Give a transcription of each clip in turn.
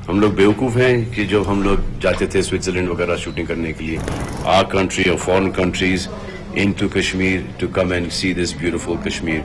हम लोग बेवकूफ़ हैं कि जब हम लोग जाते थे स्विट्जरलैंड वगैरह शूटिंग करने के लिए, आवर कंट्री और foreign countries into Kashmir to come and see this beautiful Kashmir.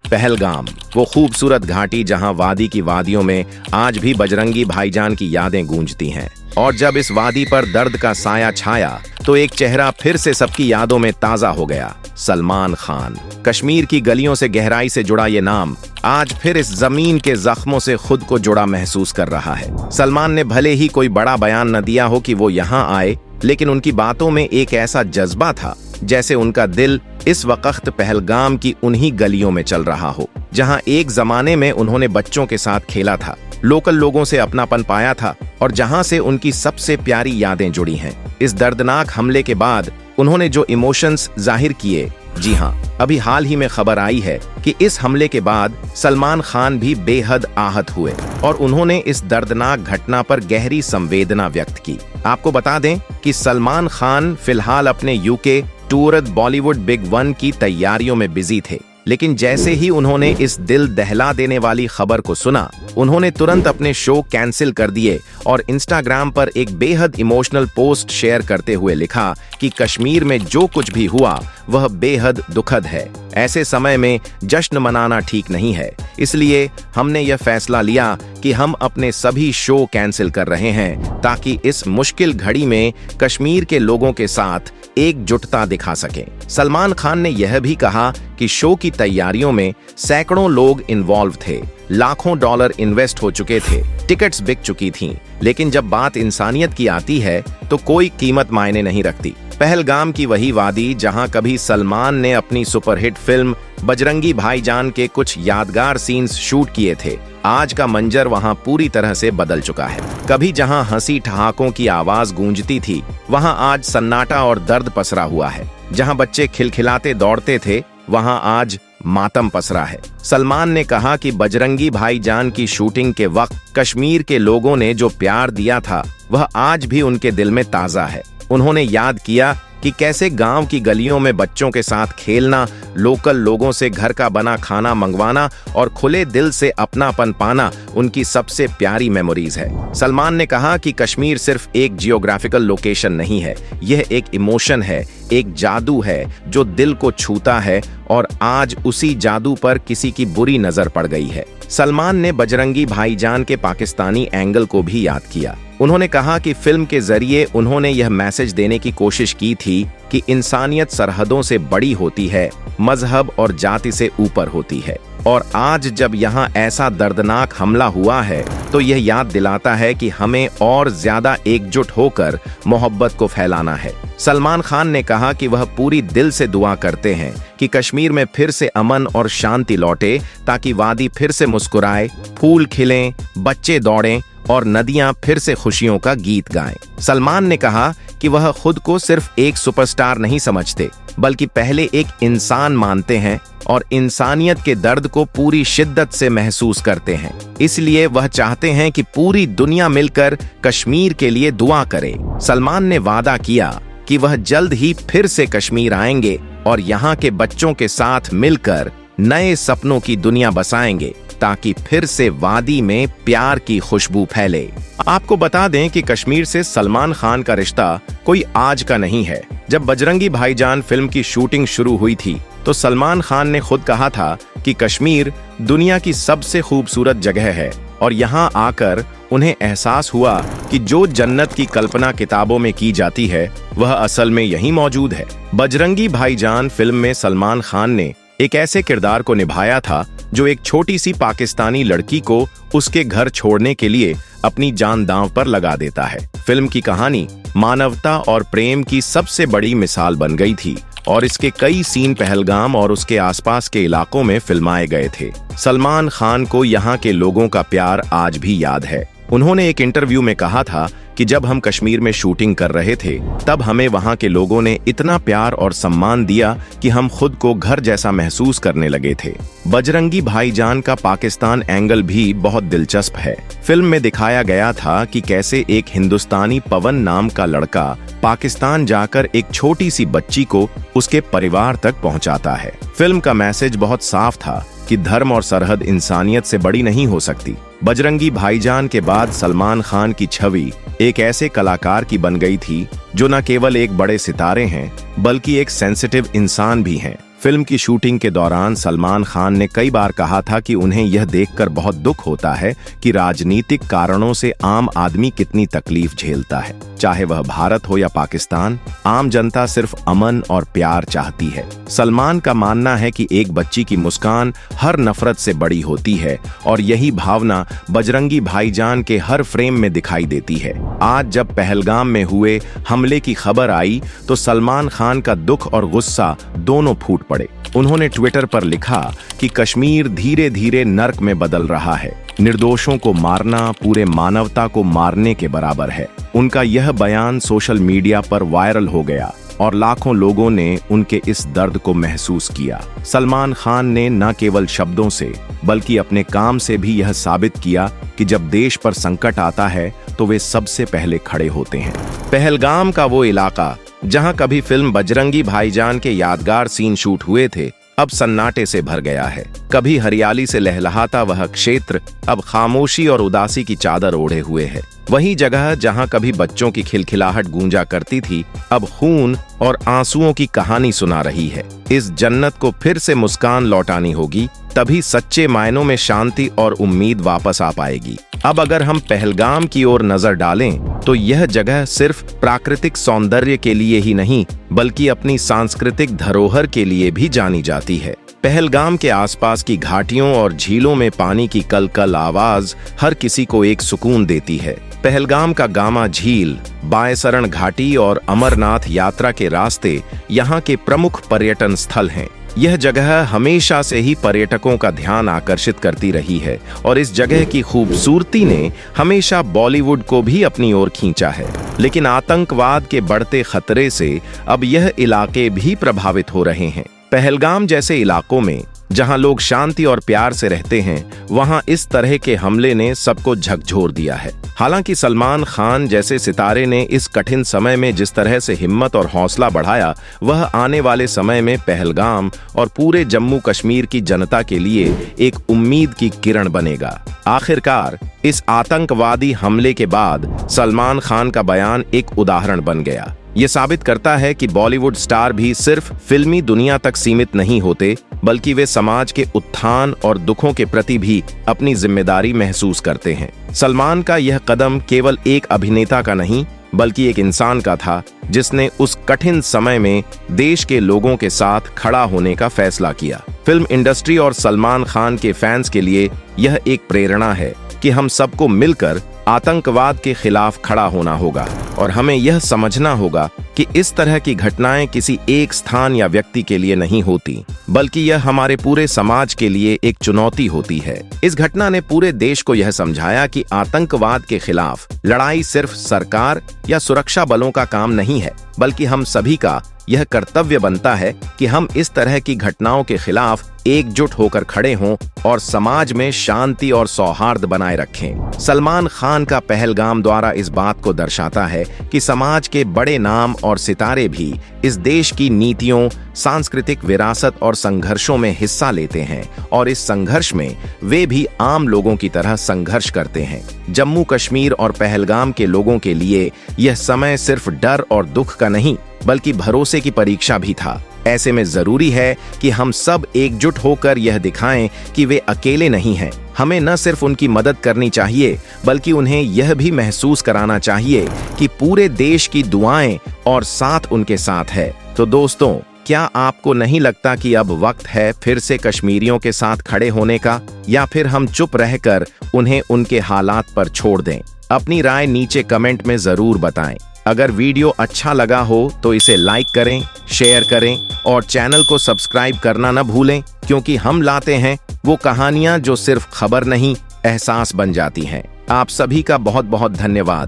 Pahalgam, वो खूबसूरत घाटी जहां वादी की वादियों में आज भी बजरंगी भाईजान की यादें गूंजती हैं। और जब इस वादी पर दर्द का साया छाया तो एक चेहरा फिर से सबकी यादों में ताजा हो गया, सलमान खान। कश्मीर की गलियों से गहराई से जुड़ा ये नाम आज फिर इस जमीन के जख्मों से खुद को जुड़ा महसूस कर रहा है। सलमान ने भले ही कोई बड़ा बयान न दिया हो कि वो यहाँ आए, लेकिन उनकी बातों में एक ऐसा जज्बा था जैसे उनका दिल इस वक्त पहलगाम की उन्हीं गलियों में चल रहा हो, जहां एक जमाने में उन्होंने बच्चों के साथ खेला था, लोकल लोगों से अपनापन पाया था और जहां से उनकी सबसे प्यारी यादें जुड़ी हैं। इस दर्दनाक हमले के बाद उन्होंने जो इमोशंस जाहिर किए, जी हाँ, अभी हाल ही में खबर आई है कि इस हमले के बाद सलमान खान भी बेहद आहत हुए और उन्होंने इस दर्दनाक घटना पर गहरी संवेदना व्यक्त की। आपको बता दें कि सलमान खान फिलहाल अपने UK tour Bollywood big one की तैयारियों में बिजी थे, लेकिन जैसे ही उन्होंने इस दिल दहला देने वाली खबर को सुना, उन्होंने तुरंत अपने शो कैंसिल कर दिए और इंस्टाग्राम पर एक बेहद इमोशनल पोस्ट शेयर करते हुए लिखा कि कश्मीर में जो कुछ भी हुआ वह बेहद दुखद है। ऐसे समय में जश्न मनाना ठीक नहीं है, इसलिए हमने यह फैसला लिया कि हम अपने सभी शो कैंसिल कर रहे हैं ताकि इस मुश्किल घड़ी में कश्मीर के लोगों के साथ एकजुटता दिखा सकें। सलमान खान ने यह भी कहा कि शो की तैयारियों में सैकड़ों लोग इन्वॉल्व थे, लाखों डॉलर इन्वेस्ट हो चुके थे, टिकट्स बिक चुकी थीं, लेकिन जब बात इंसानियत की आती है तो कोई कीमत मायने नहीं रखती। पहलगाम की वही वादी जहां कभी सलमान ने अपनी सुपरहिट फिल्म बजरंगी भाईजान के कुछ यादगार सीन्स शूट किए थे, आज का मंजर वहां पूरी तरह से बदल चुका है। कभी जहां हंसी ठहाकों की आवाज गूंजती थी, वहां आज सन्नाटा और दर्द पसरा हुआ है। जहां बच्चे खिलखिलाते दौड़ते थे, वहां आज मातम पसरा है। सलमान ने कहा कि बजरंगी भाईजान की शूटिंग के वक्त कश्मीर के लोगों ने जो प्यार दिया था वह आज भी उनके दिल में ताजा है। उन्होंने याद किया कि कैसे गांव की गलियों में बच्चों के साथ खेलना, लोकल लोगों से घर का बना खाना मंगवाना और खुले दिल से अपनापन पाना उनकी सबसे प्यारी मेमोरीज है। सलमान ने कहा कि कश्मीर सिर्फ एक जियोग्राफिकल लोकेशन नहीं है, यह एक इमोशन है, एक जादू है जो दिल को छूता है और आज उसी जादू पर किसी की बुरी नजर पड़ गई है। सलमान ने बजरंगी भाईजान के पाकिस्तानी एंगल को भी याद किया। उन्होंने कहा कि फिल्म के जरिए उन्होंने यह मैसेज देने की कोशिश की थी कि इंसानियत सरहदों से बड़ी होती है, मजहब और जाति से ऊपर होती है। और आज जब यहाँ ऐसा दर्दनाक हमला हुआ है तो यह याद दिलाता है कि हमें और ज्यादा एकजुट होकर मोहब्बत को फैलाना है। सलमान खान ने कहा कि वह पूरी दिल से दुआ करते हैं कि कश्मीर में फिर से अमन और शांति लौटे ताकि वादी फिर से मुस्कुराए, फूल खिलें, बच्चे दौड़ें और नदियां फिर से खुशियों का गीत गाएं। सलमान ने कहा कि वह खुद को सिर्फ एक सुपरस्टार नहीं समझते, बल्कि पहले एक इंसान मानते हैं और इंसानियत के दर्द को पूरी शिद्दत से महसूस करते हैं। इसलिए वह चाहते हैं कि पूरी दुनिया मिलकर कश्मीर के लिए दुआ करे। सलमान ने वादा किया कि वह जल्द ही फिर से कश्मीर आएंगे और यहाँ के बच्चों के साथ मिलकर नए सपनों की दुनिया बसाएंगे ताकि फिर से वादी में प्यार की खुशबू फैले। आपको बता दें कि कश्मीर से सलमान खान का रिश्ता कोई आज का नहीं है। जब बजरंगी भाईजान फिल्म की शूटिंग शुरू हुई थी तो सलमान खान ने खुद कहा था कि कश्मीर दुनिया की सबसे खूबसूरत जगह है और यहाँ आकर उन्हें एहसास हुआ कि जो जन्नत की कल्पना किताबों में की जाती है वह असल में यहीं मौजूद है। बजरंगी भाईजान फिल्म में सलमान खान ने एक ऐसे किरदार को निभाया था जो एक छोटी सी पाकिस्तानी लड़की को उसके घर छोड़ने के लिए अपनी जान दांव पर लगा देता है। फिल्म की कहानी मानवता और प्रेम की सबसे बड़ी मिसाल बन गई थी और इसके कई सीन पहलगाम और उसके आसपास के इलाकों में फिल्माए गए थे। सलमान खान को यहाँ के लोगों का प्यार आज भी याद है। उन्होंने एक इंटरव्यू में कहा था कि जब हम कश्मीर में शूटिंग कर रहे थे तब हमें वहां के लोगों ने इतना प्यार और सम्मान दिया कि हम खुद को घर जैसा महसूस करने लगे थे। बजरंगी भाईजान का पाकिस्तान एंगल भी बहुत दिलचस्प है। फिल्म में दिखाया गया था कि कैसे एक हिंदुस्तानी पवन नाम का लड़का पाकिस्तान जाकर एक छोटी सी बच्ची को उसके परिवार तक पहुंचाता है। फिल्म का मैसेज बहुत साफ था कि धर्म और सरहद इंसानियत से बड़ी नहीं हो सकती। बजरंगी भाईजान के बाद सलमान खान की छवि एक ऐसे कलाकार की बन गई थी जो न केवल एक बड़े सितारे हैं बल्कि एक सेंसिटिव इंसान भी हैं। फिल्म की शूटिंग के दौरान सलमान खान ने कई बार कहा था कि उन्हें यह देखकर बहुत दुख होता है कि राजनीतिक कारणों से आम आदमी कितनी तकलीफ झेलता है। चाहे वह भारत हो या पाकिस्तान, आम जनता सिर्फ अमन और प्यार चाहती है। सलमान का मानना है कि एक बच्ची की मुस्कान हर नफरत से बड़ी होती है और यही भावना बजरंगी भाईजान के हर फ्रेम में दिखाई देती है। आज जब पहलगाम में हुए हमले की खबर आई तो सलमान खान का दुख और गुस्सा दोनों फूट पड़े। उन्होंने ट्विटर पर लिखा कि कश्मीर धीरे धीरे नर्क में बदल रहा है। निर्दोषों को मारना पूरे मानवता को मारने के बराबर है। उनका यह बयान सोशल मीडिया पर वायरल हो गया और लाखों लोगों ने उनके इस दर्द को महसूस किया। सलमान खान ने न केवल शब्दों से बल्कि अपने काम से भी यह साबित किया कि जब देश पर संकट आता है तो वे सबसे पहले खड़े होते हैं। पहलगाम का वो इलाका जहां कभी फिल्म बजरंगी भाईजान के यादगार सीन शूट हुए थे, अब सन्नाटे से भर गया है। कभी हरियाली से लहलहाता वह क्षेत्र अब खामोशी और उदासी की चादर ओढ़े हुए है। वही जगह जहां कभी बच्चों की खिलखिलाहट गूंजा करती थी, अब खून और आंसुओं की कहानी सुना रही है। इस जन्नत को फिर से मुस्कान लौटानी होगी, तभी सच्चे मायनों में शांति और उम्मीद वापस आ पाएगी। अब अगर हम पहलगाम की ओर नजर डालें तो यह जगह सिर्फ प्राकृतिक सौंदर्य के लिए ही नहीं बल्कि अपनी सांस्कृतिक धरोहर के लिए भी जानी जाती है। पहलगाम के आसपास की घाटियों और झीलों में पानी की कलकल आवाज हर किसी को एक सुकून देती है। पहलगाम का गामा झील, बाएसरण घाटी और अमरनाथ यात्रा के रास्ते यहाँ के प्रमुख पर्यटन स्थल हैं। यह जगह हमेशा से ही पर्यटकों का ध्यान आकर्षित करती रही है और इस जगह की खूबसूरती ने हमेशा बॉलीवुड को भी अपनी ओर खींचा है। लेकिन आतंकवाद के बढ़ते खतरे से अब यह इलाके भी प्रभावित हो रहे हैं। पहलगाम जैसे इलाकों में जहां लोग शांति और प्यार से रहते हैं, वहां इस तरह के हमले ने सबको झकझोर दिया है। हालांकि सलमान खान जैसे सितारे ने इस कठिन समय में जिस तरह से हिम्मत और हौसला बढ़ाया, वह आने वाले समय में पहलगाम और पूरे जम्मू कश्मीर की जनता के लिए एक उम्मीद की किरण बनेगा। आखिरकार इस आतंकवादी हमले के बाद सलमान खान का बयान एक उदाहरण बन गया। ये साबित करता है कि बॉलीवुड स्टार भी सिर्फ फिल्मी दुनिया तक सीमित नहीं होते बल्कि वे समाज के उत्थान और दुखों के प्रति भी अपनी जिम्मेदारी महसूस करते हैं। सलमान का यह कदम केवल एक अभिनेता का नहीं बल्कि एक इंसान का था जिसने उस कठिन समय में देश के लोगों के साथ खड़ा होने का फैसला किया। फिल्म इंडस्ट्री और सलमान खान के फैंस के लिए यह एक प्रेरणा है कि हम सबको मिलकर आतंकवाद के खिलाफ खड़ा होना होगा और हमें यह समझना होगा कि इस तरह की घटनाएं किसी एक स्थान या व्यक्ति के लिए नहीं होती बल्कि यह हमारे पूरे समाज के लिए एक चुनौती होती है। इस घटना ने पूरे देश को यह समझाया कि आतंकवाद के खिलाफ लड़ाई सिर्फ सरकार या सुरक्षा बलों का काम नहीं है बल्कि हम सभी का यह कर्तव्य बनता है कि हम इस तरह की घटनाओं के खिलाफ एकजुट होकर खड़े हों और समाज में शांति और सौहार्द बनाए रखें। सलमान खान का पहलगाम द्वारा इस बात को दर्शाता है कि समाज के बड़े नाम और सितारे भी इस देश की नीतियों, सांस्कृतिक विरासत और संघर्षों में हिस्सा लेते हैं और इस संघर्ष में वे भी आम लोगों की तरह संघर्ष करते हैं। जम्मू कश्मीर और पहलगाम के लोगों के लिए यह समय सिर्फ डर और दुख का नहीं बल्कि भरोसे की परीक्षा भी था। ऐसे में जरूरी है कि हम सब एकजुट होकर यह दिखाएं कि वे अकेले नहीं हैं। हमें न सिर्फ उनकी मदद करनी चाहिए बल्कि उन्हें यह भी महसूस कराना चाहिए कि पूरे देश की दुआएं और साथ उनके साथ है। तो दोस्तों, क्या आपको नहीं लगता कि अब वक्त है फिर से कश्मीरियों के साथ खड़े होने का, या फिर हम चुप रहकर उन्हें उनके हालात पर छोड़ दें? अपनी राय नीचे कमेंट में जरूर बताएं। अगर वीडियो अच्छा लगा हो तो इसे लाइक करें, शेयर करें और चैनल को सब्सक्राइब करना न भूलें, क्योंकि हम लाते हैं वो कहानियां जो सिर्फ खबर नहीं, एहसास बन जाती हैं। आप सभी का बहुत बहुत धन्यवाद।